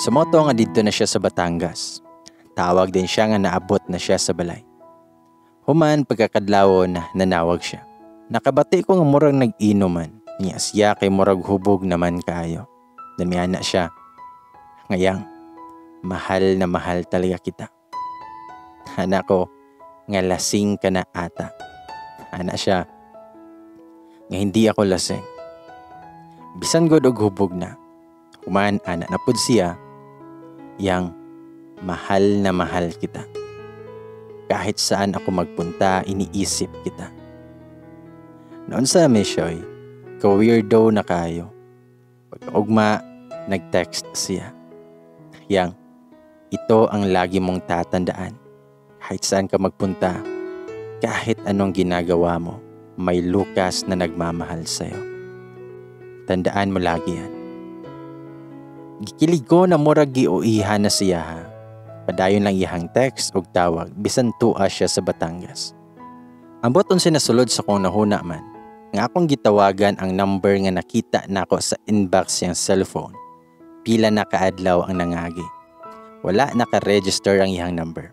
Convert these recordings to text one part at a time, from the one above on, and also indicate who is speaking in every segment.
Speaker 1: Sumoto nga dito na siya sa Batangas. Tawag din siya nga naabot na siya sa balay. Human pagkakadlawon nanawag siya. Nakabati ko nga murag nag-inuman. Niya siya kay murag hubog naman kayo. Damiana siya. Ngayang, mahal na mahal talaga kita. Anak ko, nga lasing ka na ata. Anak siya, nga hindi ako lasing. Bisan god og hubog na. Human anak na pud siya, yang mahal na mahal kita. Kahit saan ako magpunta, iniisip kita. Noon sa Misyoy, ka-weirdo na kayo. Pagkaugma, nag-text siya. Yang, ito ang lagi mong tatandaan. Kahit saan ka magpunta, kahit anong ginagawa mo, may Lucas na nagmamahal sa'yo. Tandaan mo lagi yan. Gikilig ko na murag giuihan na siya ha. Padayon lang iyang text o tawag, bisan tua siya sa Batangas. Ambot unsa nasulod sa kong nahuna man, nga akong gitawagan ang number nga nakita nako sa inbox yang cellphone. Pila na kaadlaw ang nangagi. Wala naka-register ang iyang number.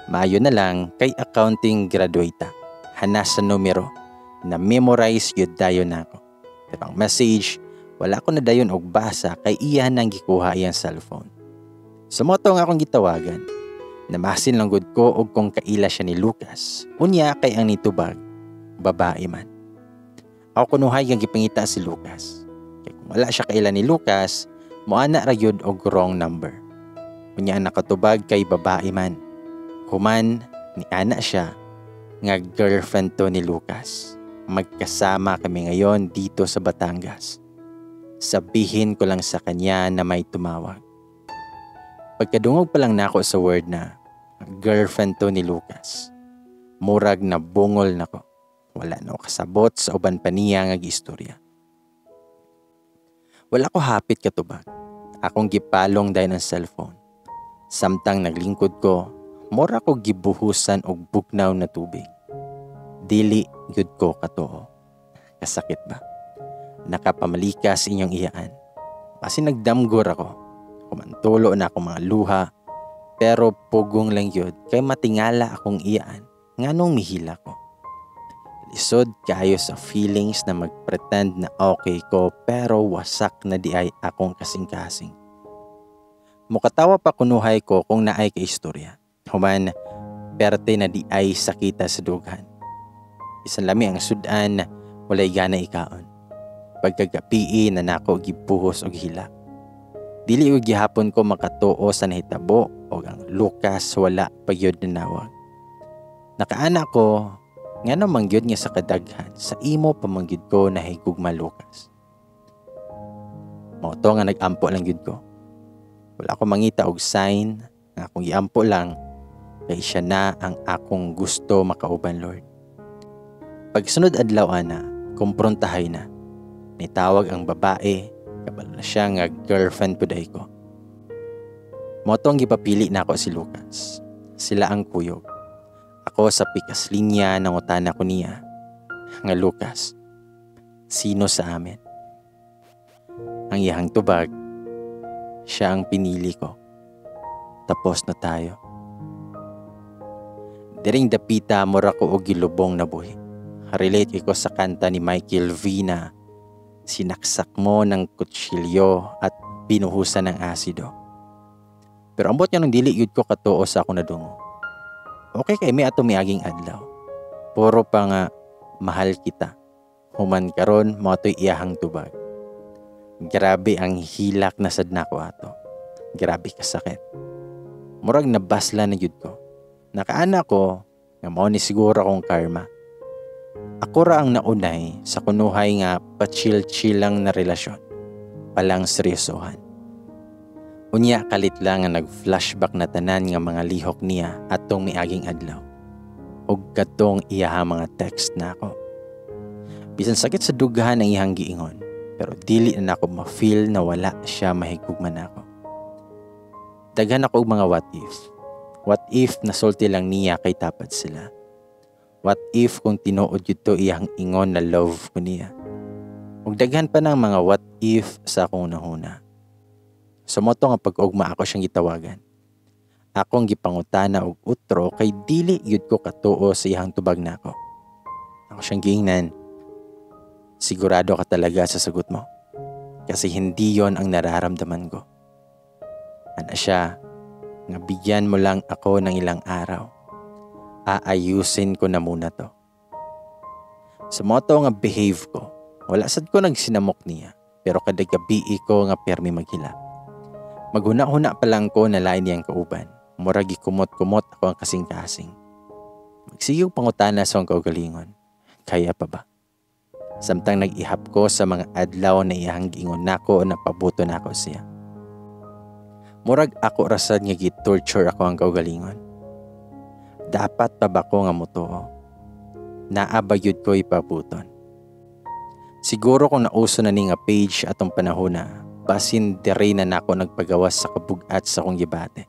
Speaker 1: Maayo na lang kay accounting graduate. Hanas sa numero na memorize yun dayon nako. Pero ang message, wala ko na dayon og basa kay iyan nang gikuha iyang cellphone. Sumoto nga akong gitawagan. Namasin lang gud ko og kung kaila siya ni Lucas. Unya kay ang nitubag, babae man. Ako kunuhay nga gipangita si Lucas. Kay kung wala siya kaila ni Lucas, moana ra gyud og wrong number. Unya nakatubag kay babae man. Human ni ana siya nga girlfriend to ni Lucas. Magkasama kami ngayon dito sa Batangas. Sabihin ko lang sa kanya na may tumawag. Pagkadungog pa lang nako sa word na girlfriend to ni Lucas, murag na bungol nako. Wala na kasabot sa uban pa niya nga giistorya. Wala ko hapit katubag. Akong gipalong dahil ng cellphone. Samtang naglingkod ko, mura ko gibuhusan og bugnaw na tubig. Dili gyud ko katoo. Kasakit ba? Nakapamalikas inyong iyaan. Kasi nagdamgor ako. Kumantulo na akong mga luha. Pero pugong lang yun kay matingala akong iyaan. Nganong mihila ko. Lisod kayo sa feelings na magpretend na okay ko pero wasak na di ay akong kasing-kasing. Mukatawa pa kunuhay ko kung naay ka istorya. Human, perte na di ay sakita sa dughan. Isan lami ang sudan, walay gana ikaon. Pagkagapi na nako gibuhos og hila. Dili og gihapon ko makatuo sa nahitabo og ang Lucas wala pagyud nanawag. Nakaana ko ngano mangyud nga sa kadaghan sa imo pamangyud ko na higugma Lucas. Mao to nga nagampo lang gyud ko. Wala ko mangita og sign nga akong giampo lang kay siya na ang akong gusto makauban Lord. Pagsunod adlaw ana, kumprontahay na. Nitawag ang babae, kabalo na siya nga girlfriend puday ko. Motong gipapili na ako si Lucas. Sila ang kuyog. Ako sa pikas linya nangutana ko niya. Nga Lucas, sino sa amin? Ang iyang tubag, siya ang pinili ko. Tapos na tayo. Diring dapita mura ko og gilubong na buhi. Relate ko sa kanta ni Michael V na sinaksak mo ng kutsilyo at binuhusan ng asido. Pero ambot niya nung dili yun ko katuo sa ako na dungo. Okay kay may ato miaging adlaw. Puro pa nga mahal kita. Human karon mo ato'y iyahang tubag. Grabe ang hilak na sadna ko ato. Grabe kasakit. Murag nabasla na yun ko. Nakaana ko nga mao ni siguro akong karma. Ako ra ang naunay sa kunuhay nga pa-chill-chill lang na relasyon. Palang seryosohan. Unya kalit lang nga nag-flashback na tanan nga mga lihok niya atong miaging adlaw. Og katong iyaha mga text na ako. Bisan sakit sa dughan ang iyang giingon, pero dili na ako ma-feel na wala siya mahigugman ako. Daghan ako og mga what if. What if nasulti lang niya kay tapat sila? What if kung tinuod yun iyang ingon na love ko niya? Ug daghan pa ng mga what if sa akong nahuna. Sumoto nga pag-ugma ako siyang gitawagan. Akong gipangutana og utro kay dili yun ko katuo sa iyang tubag nako. Ako siyang giingnan, sigurado ka talaga sa sagot mo? Kasi hindi yon ang nararamdaman ko. Ana siya, nga bigyan mo lang ako ng ilang araw. Aayusin ko na muna to. Sumoto nga behave ko. Wala sad ko nagsinamok niya, pero kada gabi ko nga permi maghila. Maghuna-huna pa lang ko na lain niyang kauban. Murag gikumot-kumot ako ang kasing-kasing. Magsiyog pangutana sa akong kaugalingon. Kaya pa ba? Samtang nag-ihap ko sa mga adlaw na iyang giingon nako na pabuto nako siya. Murag ako rasad nga gi-torture ako ang kaugalingon. Dapat pa ba ko nga mutuo? Naabayod ko ipabuton. Siguro kung nauso na ni nga page atong panahon na, basin dere na nako nagpagawas sa kabugat sa akong gibate.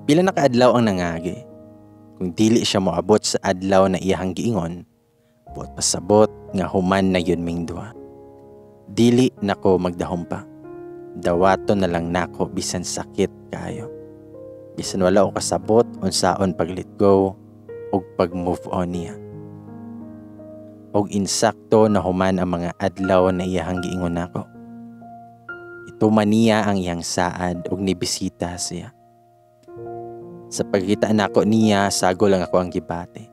Speaker 1: Pila na kaadlaw ang nangagi. Kung dili siya moabot sa adlaw na iyang giingon, buot pasabot nga human na yun ming duha. Dili nako magdahom pa. Dawato na lang nako bisan sakit kayo. Bisan wala o kasabot unsaon pag let go o pag move on niya. Og insakto na human ang mga adlaw na iyang giingon nako. Ituman niya ang iyang saad og nibisita siya. Sa pagkita nako niya, sago lang ako ang gibate.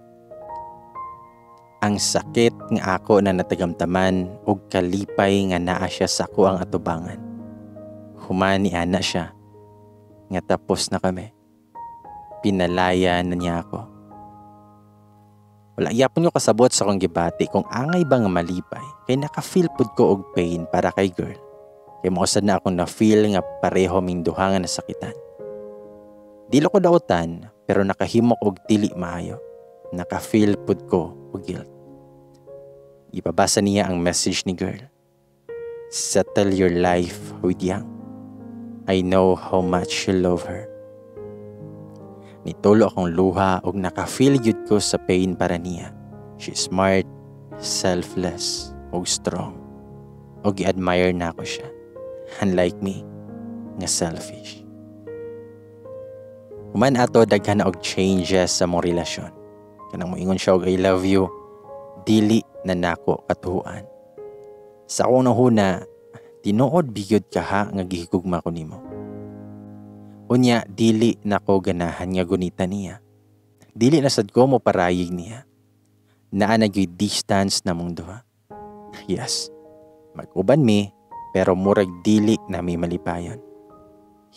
Speaker 1: Ang sakit nga ako na natagamtaman og kalipay nga naa siya sa ako ang atubangan. Humani ana siya, nga tapos na kami. Pinalaya na niya ako. Wala yapon ko kasabot sa akong gibati kung angay ba nga malipay, kay naka-feel pud ko og pain para kay girl. Kay mausad na akong na-feel nga pareho ming duha nga nasakitan. Dilo ko dautan, pero nakahimok og dili maayo. Naka-feel pud ko og guilt. Ipabasa niya ang message ni girl. Settle your life with Yang. I know how much you love her. Nitulo akong luha og naka-feel yun ko sa pain para niya. She's smart, selfless, og strong. Og i-admire na ako siya. Unlike me, nga selfish. Human ato daghan na og changes sa mong relasyon. Kanang moingon siya og I love you, dili na nako katuhuan. Sa akong nahuna, tinuod bigyod ka ha nga gihigugma ko nimo. Unya, dili nako ganahan nga gunita niya. Dili na sad ko mo parayig niya. Naa na gyud distance na mong duha. Yes, mag-uban mi, pero murag dili na mi malipayon.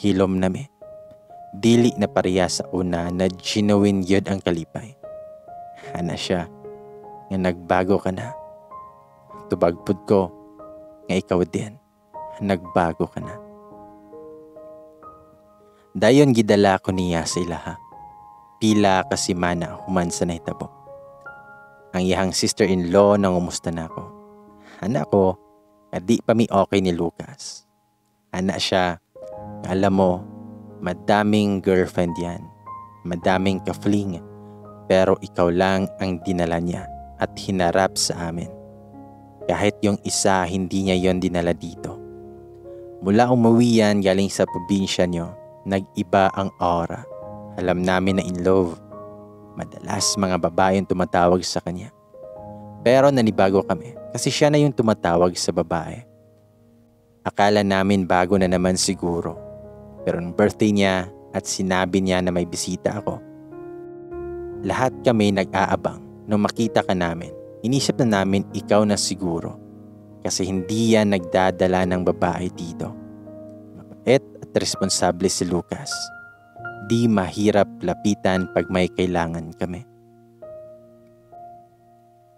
Speaker 1: Hilom na mi. Dili na pareha sa una na genuine yun ang kalipay. Ana siya, nga nagbago ka na. Tubagpud ko, nga ikaw din, nagbago ka na. Dayon gidala ko niya sa ilaha. Pila kasi mana human sa nahitabo. Ang iyang sister-in-law nang umusta na ako. Ana ko, di pa mi okay ni Lucas. Ana siya, alam mo, madaming girlfriend yan. Madaming ka-fling. Pero ikaw lang ang dinala niya at hinarap sa amin. Kahit yung isa hindi niya yon dinala dito. Mula umuwi yan galing sa probinsya nyo, nag-iba ang aura. Alam namin na in love. Madalas mga babae yung tumatawag sa kanya. Pero nanibago kami kasi siya na yung tumatawag sa babae. Akala namin bago na naman siguro. Pero nung birthday niya at sinabi niya na may bisita ako, lahat kami nag-aabang nung makita ka namin. Inisip na namin ikaw na siguro kasi hindi yan nagdadala ng babae dito. Mabait at responsable si Lucas. Di mahirap lapitan pag may kailangan kami.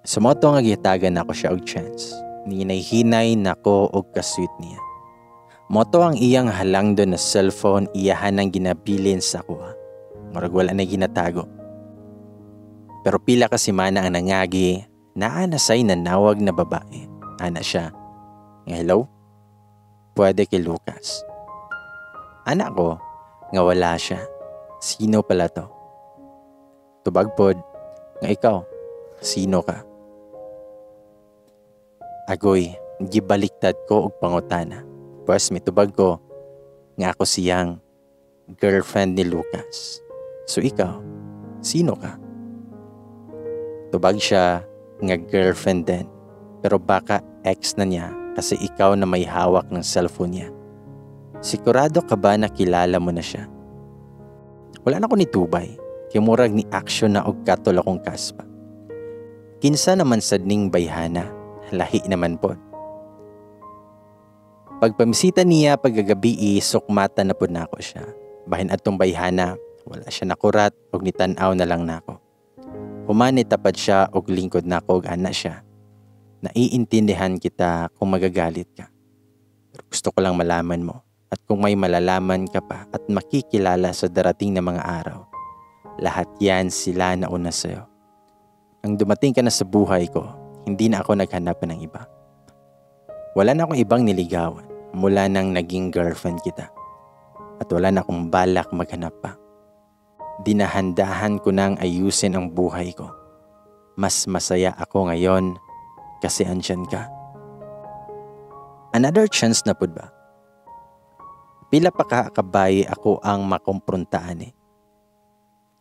Speaker 1: Sumoto nga gihatagan ako siya og chance. Ninay-hinay nako og kasweet niya. Moto ang iyang halangdon na cellphone iyahan ang ginabilin sa kuha. Murag wala na ginatago. Pero pila ka semana ang nangagi, naanasay na nawag na babae. Ana siya. Hello? Pwede kay Lucas. Anak ko, nga wala siya. Sino pala to? Tubagpod, nga ikaw, sino ka? Agoy, gibaliktad ko og pangutana. Pwes mitubag ko, nga ako siyang girlfriend ni Lucas. So ikaw, sino ka? Tubag siya nga girlfriend din, pero baka ex na niya kasi ikaw na may hawak ng cellphone niya. Sigurado ka ba na kilala mo na siya? Wala na ko ni Tubay, kimurag ni aksyon na og katol akong kaspa. Kinsa naman sad ning bayhana, lahi naman pod. Pagpamisita niya pagagabi sukmata na pod nako siya. Bahin atong bayhana, wala siya nakurat og nitan-aw na lang nako. Human tapad siya og lingkod nako og ana siya. Naiintindihan kita kung magagalit ka. Pero gusto ko lang malaman mo at kung may malalaman ka pa at makikilala sa darating na mga araw, lahat yan sila na una sa'yo. Nang dumating ka na sa buhay ko, hindi na ako naghanap ng iba. Wala na akong ibang niligawan mula nang naging girlfriend kita. At wala na akong balak maghanap pa. Dinahandahan ko nang ayusin ang buhay ko. Mas masaya ako ngayon kasi andyan ka. Another chance na pud ba? Pila pa kakabay ako ang makomprontaan eh.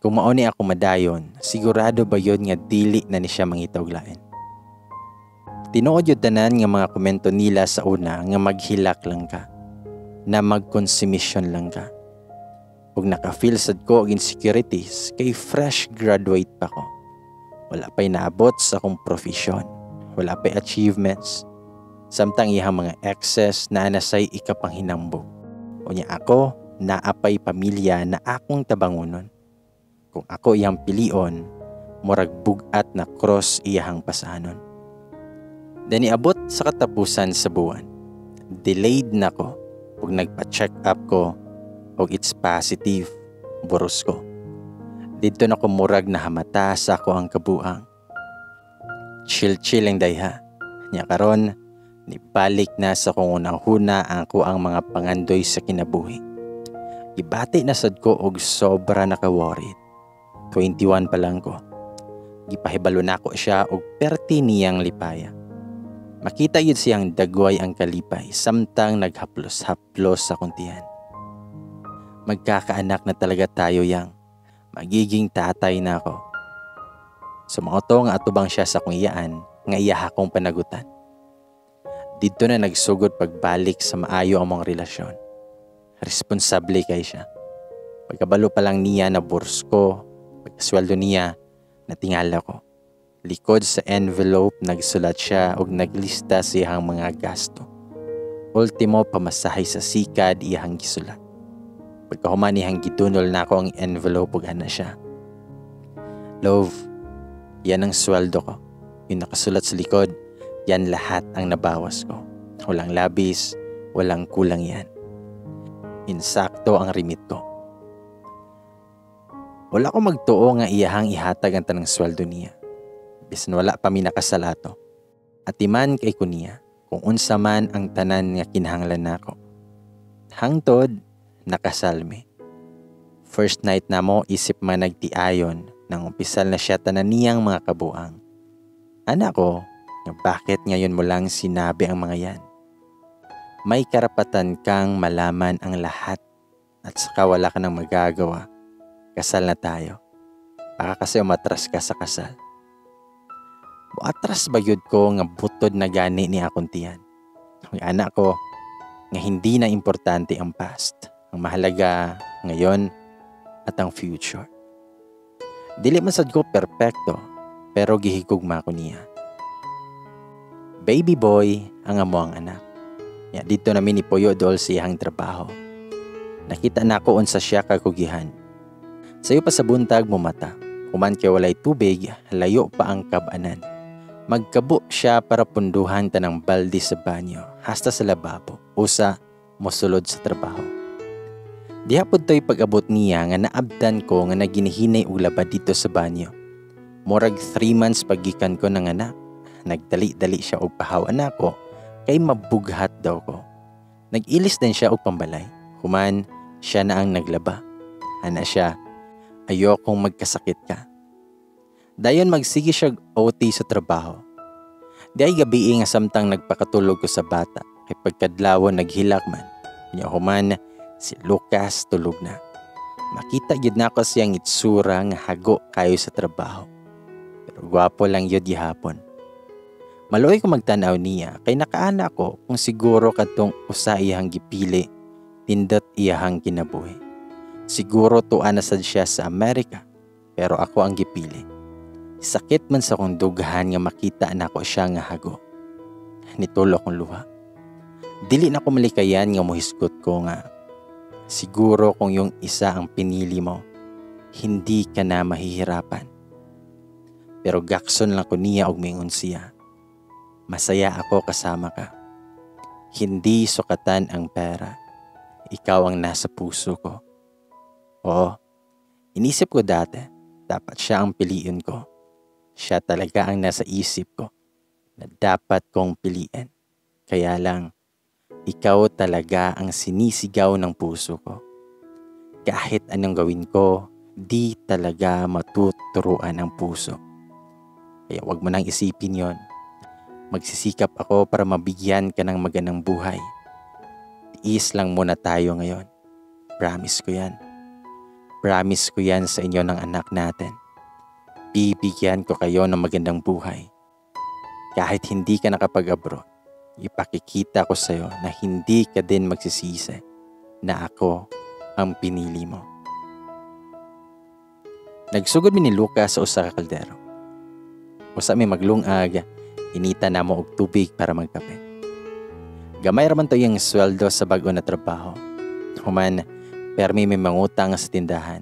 Speaker 1: Kung mauni ako madayon, sigurado ba yun nga dili na ni siya mangitawglain? Tinuod yun tanan nga mga komento nila sa una nga maghilak lang ka, na magkonsumisyon lang ka. Huwag naka-feel sad ko og insecurities kay fresh graduate pa ko. Wala pa'y naabot sa akong profesyon. Wala pa'y achievements. Samtang ihang mga excess na anasay ikapang hinambog. Unya ako, naapay pamilya na akong tabangunon. Kung ako iyang pilion, murag bugat na cross iyahang pasanon. Dani abot sa katapusan sa buwan. Delayed na ko. Pag nagpa-check up ko, og it's positive, buros ko. Dito na ko murag na hamata sa ako ang kabuang. Chill lang dayha. Nya karon, nibalik na sa kung unang-huna ang mga pangandoy sa kinabuhi. Ibati na sad ko og sobra naka-worried. 21 pa lang ko. Gipahibalo na ko siya og perti niyang lipaya. Makita yun siyang dagway ang kalipay samtang naghaplos-haplos sa kuntihan. Magkakaanak na talaga tayo yang. Magiging tatay na ako. Sumangoto nga atubang siya sa kung iyaan nga iyaha kong panagutan. Dito na nagsugod pagbalik sa maayo among relasyon. Responsable kay siya. Pagkabalo pa lang niya na bursko, pagkasweldo niya, natingala ko. Likod sa envelope nagsulat siya og naglista siyang mga gasto. Ultimo pamasahay sa sikad iyang gisulat. Pagkahuman niyang gidunol na ako ang envelope ug ana siya. Love, yan ang sweldo ko. Yung nakasulat sa likod, yan lahat ang nabawas ko. Walang labis, walang kulang yan. Insakto ang remit ko. Wala ko magtuo nga iyahang ihatag ang tanang sweldo niya. Bisan wala pa mi nakasalato. At iman kay ko niya kung unsa man ang tanan nga kinahanglan nako. Hangtod, nakasalmi. First night na mo isip man nagtiayon nang umpisal na siya tanan niyang mga kabuang. Anak ko, bakit ngayon mo lang sinabi ang mga yan? May karapatan kang malaman ang lahat at saka wala ka nang magagawa. Kasal na tayo. Baka kasi umatras ka sa kasal. Buatras ba yun ko nga butod na gani ni akong tiyan? Ang anak ko, nga hindi na importante ang past. Ang mahalaga ngayon at ang future. Dili man sad ko perpekto, pero gihigugma ko niya. Baby boy ang amo ang anak. Ya dito namin ni Puyo dol siyang trabaho. Nakita na ko unsa siya kakugihan. Sayo pa sa buntag mo mata. Kuman kay walay tubig, layo pa ang kabanan. Magkabo siya para punduhan tanang balde sa banyo, hasta sa lababo, usa mosulod sa trabaho. Diha pod to'y pag-abot niya nga naabdan ko nga naginihinay og labad dito sa banyo. Murag 3 months pagikan ko ng anak. Nagdali-dali siya og pahawan ako kay mabughat daw ko. Nag-ilis din siya og pambalay. Human, siya na ang naglaba. Ana siya, ayokong magkasakit ka. Dayon magsige siya OT sa trabaho. Di ay gabi nga samtang nagpakatulog ko sa bata kay pagkadlawon naghilak man. Nya human, Si Lucas tulog na. Makita gyud nako siyang itsura nga hago kayo sa trabaho. Pero gwapo lang yun gihapon. Maluoy ko magtanaw niya kay nakaana ko kung siguro kadtong usa iyang gipili tindot iyahang kinabuhi. Siguro tuan na sad siya sa Amerika pero ako ang gipili. Sakit man sa kong dughan nga makita nako siya nga hago. Nitulo kong luha. Dili na ko malikayan nga muhisgot ko nga siguro kung yung isa ang pinili mo, hindi ka na mahihirapan. Pero gakson lang ko niya og mingon siya. Masaya ako kasama ka. Hindi sukatan ang pera. Ikaw ang nasa puso ko. Oo, inisip ko dati, dapat siya ang piliin ko. Siya talaga ang nasa isip ko na dapat kong piliin. Kaya lang, ikaw talaga ang sinisigaw ng puso ko. Kahit anong gawin ko, di talaga matuturuan ang puso. Kaya wag mo nang isipin yon. Magsisikap ako para mabigyan ka ng magandang buhay. Tiis lang muna tayo ngayon. Promise ko yan. Promise ko yan sa inyo ng anak natin. Bibigyan ko kayo ng magandang buhay. Kahit hindi ka nakapag-abroad, ipakikita ko sa'yo na hindi ka din magsisisi na ako ang pinili mo. Nagsugod mi ni Lucas sa usa ka kaldero. Usa mi maglungag, inita na mo og tubig para magkape. Gamay raman to yung sweldo sa bag-o na trabaho. Human, permi may mangutang sa tindahan.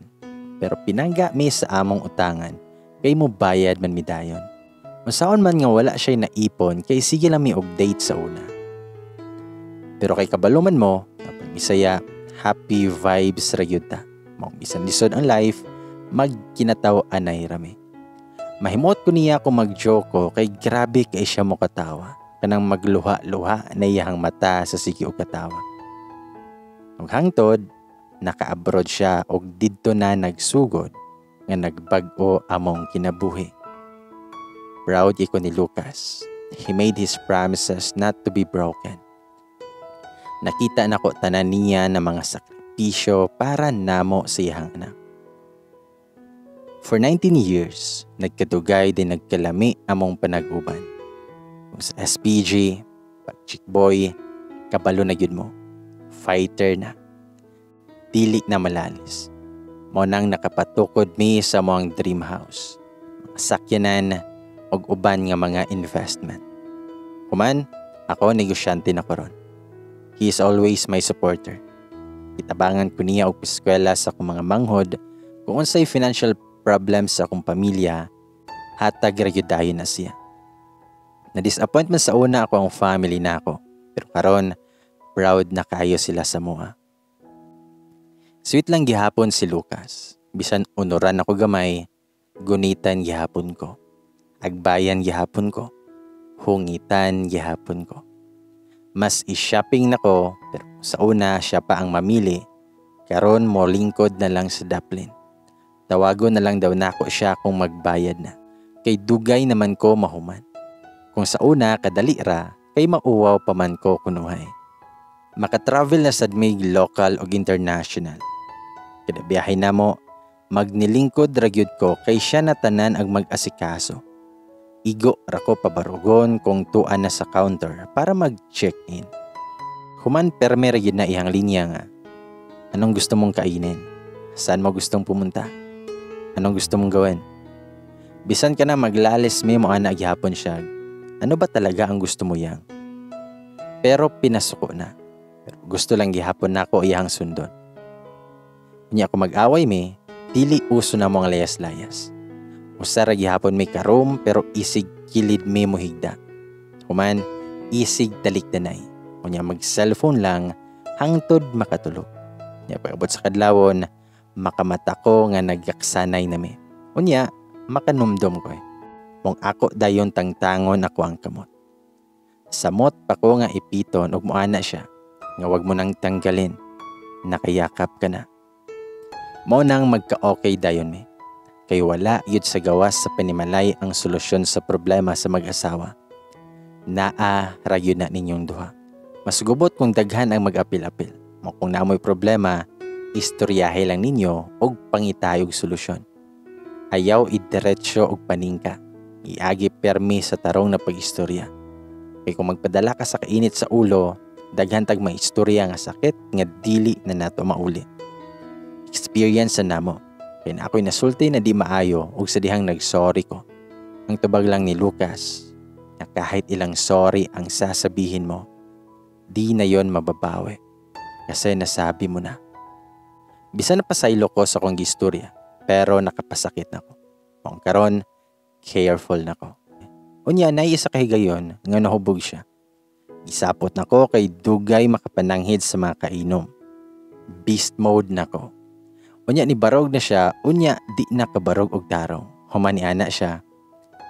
Speaker 1: Pero pinangga mi sa among utangan, kay mo bayad man mi dayon. Masaon man nga wala siya'y naipon kay sige lang mi og date sa una. Pero kay kabaluman mo, kapag misaya, happy vibes ra gyud ta. Mao bisan lisod ang life, magkinataw anay rami. Mahimot ko niya kung mag-joke ko kay grabe kay siya mo katawa. Kanang magluha-luha na iyang mata sa sige og katawa. Ug hangtod, naka-abroad siya og didto na nagsugod nga nagbag-o among kinabuhi. Proud ko ni Lucas. He made his promises not to be broken. Nakita na ko tanan niya na mga sakripisyo para namo sa iyang anak. For 19 years, nagkadugay din nagkalami among panag-uban. Kung sa SPG, pag-chick boy, kabalo na yun mo. Fighter na. Dili na malalis. Mo nang nakapatukod mi sa moang dream house. Mga sakyanan, og uban nga mga investment. Human, ako negosyante na ko ron. He is always my supporter. Itabangan ko niya og eskwela sa akong mga manghod kung unsay financial problems sa akong pamilya, hatag ragyudayon na siya. Na-disappoint man sa una ako ang family na ako, pero karon proud na kayo sila sa mua. Sweet lang gihapon si Lucas. Bisan unuran ako gamay, gunitan gihapon ko. Agbayan gihapon ko, hungitan gihapon ko. Mas i-shopping nako, pero sa una siya pa ang mamili, karon mo lingkod na lang sa daplin. Tawagon na lang daw nako siya kung magbayad na, kay dugay naman ko mahuman. Kung sa una kadali ra, kay mauwaw pa man ko kunuhay. Makatravel na sad mig local o international. Kada biyahe na mo, magnilingkod ragyod ko kay siya na tanan ang mag-asikaso. Igo ra ko pabarugon kung tuan na sa counter para mag-check-in. Human perme ra gyud na iyang linya nga. Anong gusto mong kainin? Saan mo gustong pumunta? Anong gusto mong gawin? Bisan ka na maglalis mi mo ana gihapon siya. Ano ba talaga ang gusto mo yang? Pero pinasuko na. Pero gusto lang gihapon nako iyang sundon. Unya ako mag-away mi, dili uso na mo ang layas-layas. Usara gihapon may karom pero isig kilid may muhigda. Human, isig talikdanay. Unya mag-cellphone lang, hangtod makatulog. Unya pag-abot sa kadlawon, makamata ko nga nagyaksanay na mi. Unya, makanumdom ko eh. Mong ako dayon tangtangon ako ang kamot. Samot pa ko nga ipiton ug moana siya, nga wag mo nang tanggalin, nakayakap ka na. Mo nang magka-okay dayon mi. Kay wala yun sa gawas sa panimalay ang solusyon sa problema sa mag-asawa. Naa ragyo na ninyong duha. Mas gubot kung daghan ang mag-apil-apil. Mo kung namoy problema, istoryahe lang ninyo og pangitayog solusyon. Ayaw idiretsyo og paningka. Iagi permi sa tarong na pag-istorya. Kay kung magpadala ka sa kainit sa ulo, daghan tag may istorya nga sakit nga dili na nato mauli. Experience na namo. Kaya na ako'y nasulti na di maayo ug sa dihang nagsorry ko. Ang tubag lang ni Lucas na kahit ilang sorry ang sasabihin mo, di na yon mababawi kasi nasabi mo na. Bisan na pasaylo ko sa kong gistorya pero nakapasakit na ko. Kung karon, careful na ko. Unya na isa kahigayon nga nahubog siya. Isapot na ko kay dugay makapananghid sa mga kainom. Beast mode na ko. Unya ni barog na siya, unya di nakabarog og tarong. Humani ana siya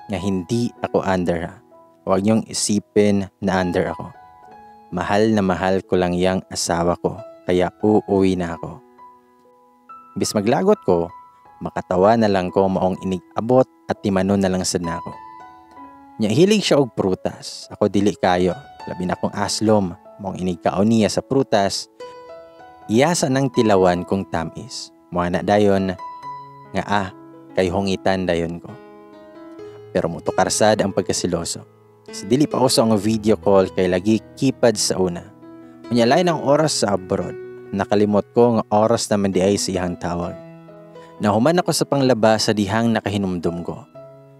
Speaker 1: nga hindi ako under ha. Huwag niyong isipin na under ako. Mahal na mahal ko lang yang asawa ko, kaya uuwi na ako. Bis maglagot ko, makatawa na lang ko maong inig-abot at timanon na lang sad nako. Nya hilig siya og prutas. Ako dili kayo. Labi na kong aslom, maong inigkaon niya sa prutas. Iyasa nang tilawan kong tamis. Mga na dayon nga kay hongitan dayon ko. Pero mutukarsad ang pagkasiloso. Sa dili pa uso ang video call kay lagi kipad sa una. Unya lain ang oras sa abroad. Nakalimot ko nga oras naman di ay sa iyang tawag. Nahuman ako sa panglaba sa dihang nakahinumdum ko.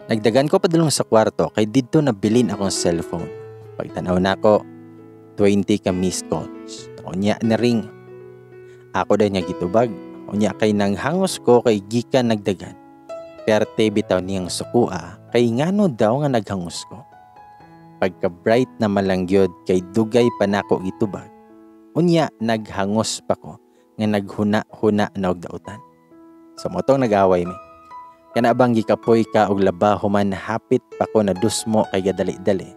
Speaker 1: Nagdagan ko padulong sa kwarto kay didto nabilin akong cellphone. Pagtanaw na ko, 20 ka missed calls. Unya na ring. Ako daw niya gitubag. Unya kay nanghangos ko kay gikan nagdagan. Perte bitaw niyang sukua kay ngano daw nga naghangos ko. Pagka bright na malangyod kay dugay pa nako gitubag. Unya naghangos pa ko nga naghuna-huna na og dautan. Sa motong nag-away mi. Kanabang gikapoy ka og laba human hapit pa ko na dusmo kay gadali-dali.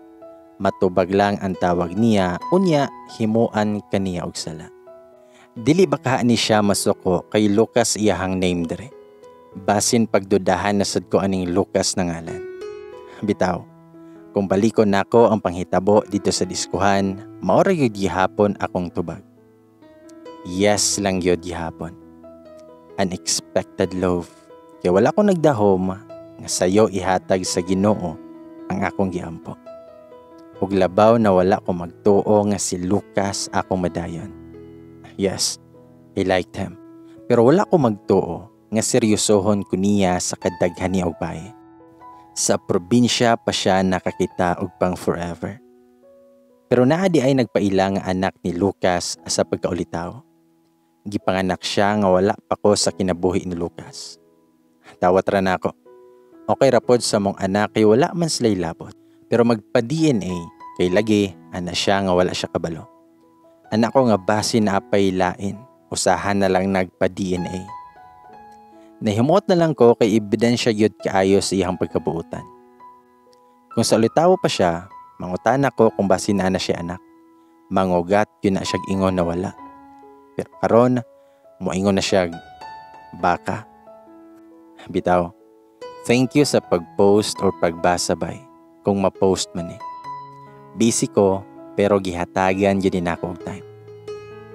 Speaker 1: Matubag lang ang tawag niya, unya himuan kaniya og sala. Dili baka ni siya masuko kay Lucas iyahang name dire. Basin pagdudahan na sad ko aning Lucas na ngalan. Bitaw, kung balikon nako ang panghitabo dito sa diskuhan, mao ra gyud gihapon akong tubag. Yes lang gyud gihapon. Unexpected love. Kaya wala ko nagdahom nga sayo ihatag sa Ginoo ang akong giampo. Ug labaw na wala ko magtuo nga si Lucas akong madayon. Yes, I liked him. Pero wala ko magtuo nga seryosohon ko niya sa kadaghan ni og bae. Sa probinsya pa siya nakakita og pang forever. Pero naa di ay nagpaila nga anak ni Lucas sa pagkaulitaw. Gipanganak siya nga wala pa ko sa kinabuhi ni Lucas. Tawat ra nako. Okay ra pod sa mong anak kay wala man sila'y labot. Pero magpa-DNA kay lagi ana siya nga wala siya kabalo. Anak ko nga basin na apay lain. Usahan na lang nagpa-DNA. Nahimot na lang ko kay ebidensya gyud kaayo sa iyang pagkabuutan. Kung sa ulitaw pa siya, mangutan ako kung basin na siya anak. Mangugat yun na siya ingon na wala. Pero karon, moingon na siya baka. Bitaw, thank you sa pag-post or pagbasa bay kung ma-post man eh. Busy ko pero gihatagan yun din ako og time.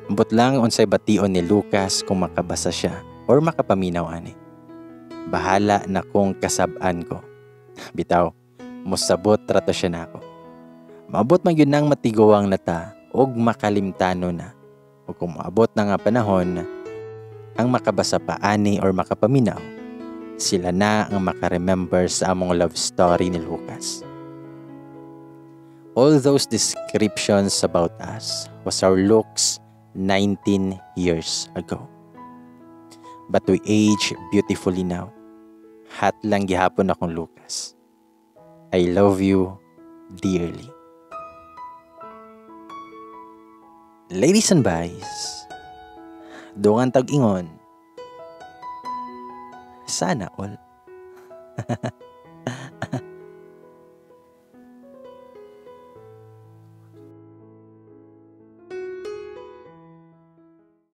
Speaker 1: Ambot lang unsay bation ni Lucas kung makabasa siya or makapaminaw ani. Bahala na kung kasab-an ko. Bitaw, musabot rato siya nako. Maabot man yun nang matigawang nata og makalimtano na. O kung maabot na nga panahon, ang makabasa pa ani or makapaminaw, sila na ang makaremember sa among love story ni Lucas. All those descriptions about us was our looks 19 years ago. But we age beautifully now. Hat lang gihapon akong Lucas. I love you dearly. Ladies and boys, dungan tag ingon, sana all.